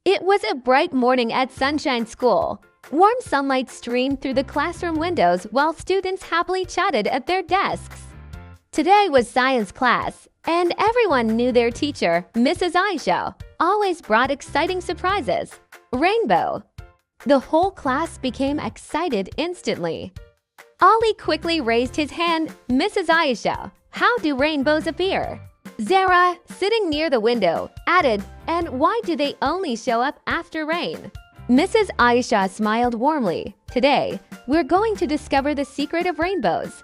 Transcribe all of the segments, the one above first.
It was a bright morning at Sunshine School. Warm sunlight streamed through the classroom windows while students happily chatted at their desks. Today was science class, and everyone knew their teacher, Mrs. Aisha, always brought exciting surprises. Rainbow. The whole class became excited instantly. Ali quickly raised his hand. Mrs. Aisha, how do rainbows appear? Zara, sitting near the window, added, and why do they only show up after rain? Mrs. Aisha smiled warmly. Today, we're going to discover the secret of rainbows.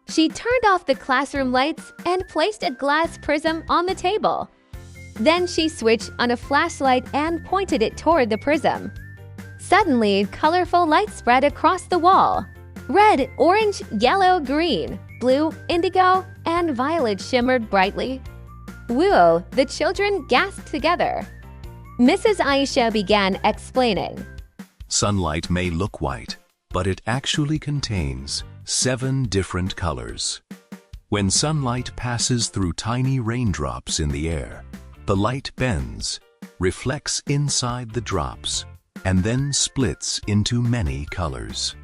She turned off the classroom lights and placed a glass prism on the table. Then she switched on a flashlight and pointed it toward the prism. Suddenly, colorful light spread across the wall. Red, orange, yellow, green, blue, indigo, and violet shimmered brightly. Whoa, the children gasped together. Mrs. Aisha began explaining. Sunlight may look white, but it actually contains 7 different colors. When sunlight passes through tiny raindrops in the air, the light bends, reflects inside the drops, and then splits into many colors.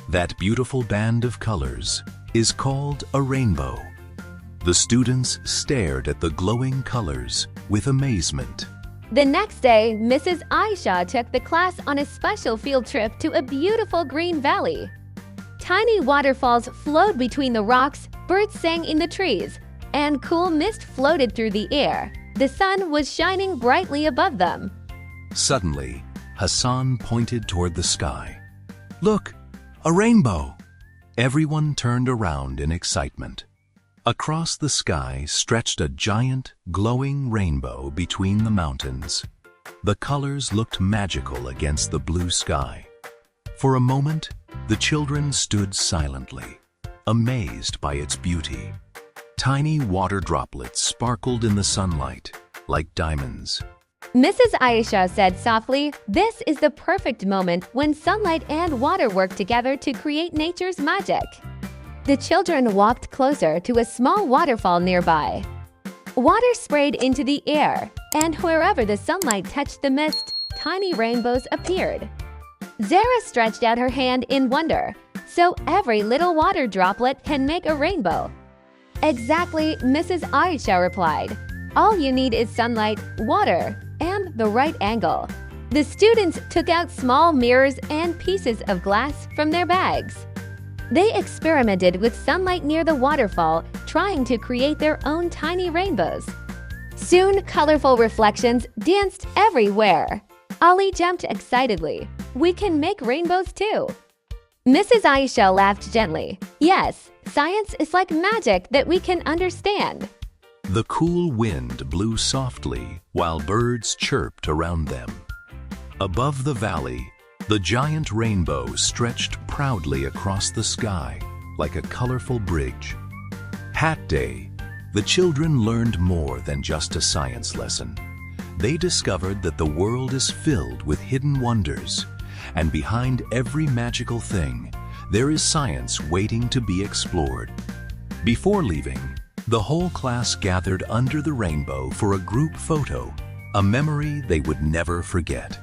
That beautiful band of colors is called a rainbow. The students stared at the glowing colors with amazement. The next day, Mrs. Aisha took the class on a special field trip to a beautiful green valley. Tiny waterfalls flowed between the rocks, birds sang in the trees, and cool mist floated through the air. The sun was shining brightly above them. Suddenly, Hassan pointed toward the sky. Look, a rainbow! Everyone turned around in excitement. Across the sky stretched a giant, glowing rainbow between the mountains. The colors looked magical against the blue sky. For a moment, the children stood silently, amazed by its beauty. Tiny water droplets sparkled in the sunlight, like diamonds. Mrs. Aisha said softly, "This is the perfect moment when sunlight and water work together to create nature's magic." The children walked closer to a small waterfall nearby. Water sprayed into the air, and wherever the sunlight touched the mist, tiny rainbows appeared. Zara stretched out her hand in wonder. So every little water droplet can make a rainbow. Exactly, Mrs. Aisha replied. All you need is sunlight, water, and the right angle. The students took out small mirrors and pieces of glass from their bags. They experimented with sunlight near the waterfall, trying to create their own tiny rainbows. Soon, colorful reflections danced everywhere. Ali jumped excitedly. We can make rainbows too. Mrs. Aisha laughed gently. Yes, science is like magic that we can understand. The cool wind blew softly while birds chirped around them. Above the valley, the giant rainbow stretched proudly across the sky like a colorful bridge. Hat Day, the children learned more than just a science lesson. They discovered that the world is filled with hidden wonders, and behind every magical thing, there is science waiting to be explored. Before leaving, the whole class gathered under the rainbow for a group photo, a memory they would never forget.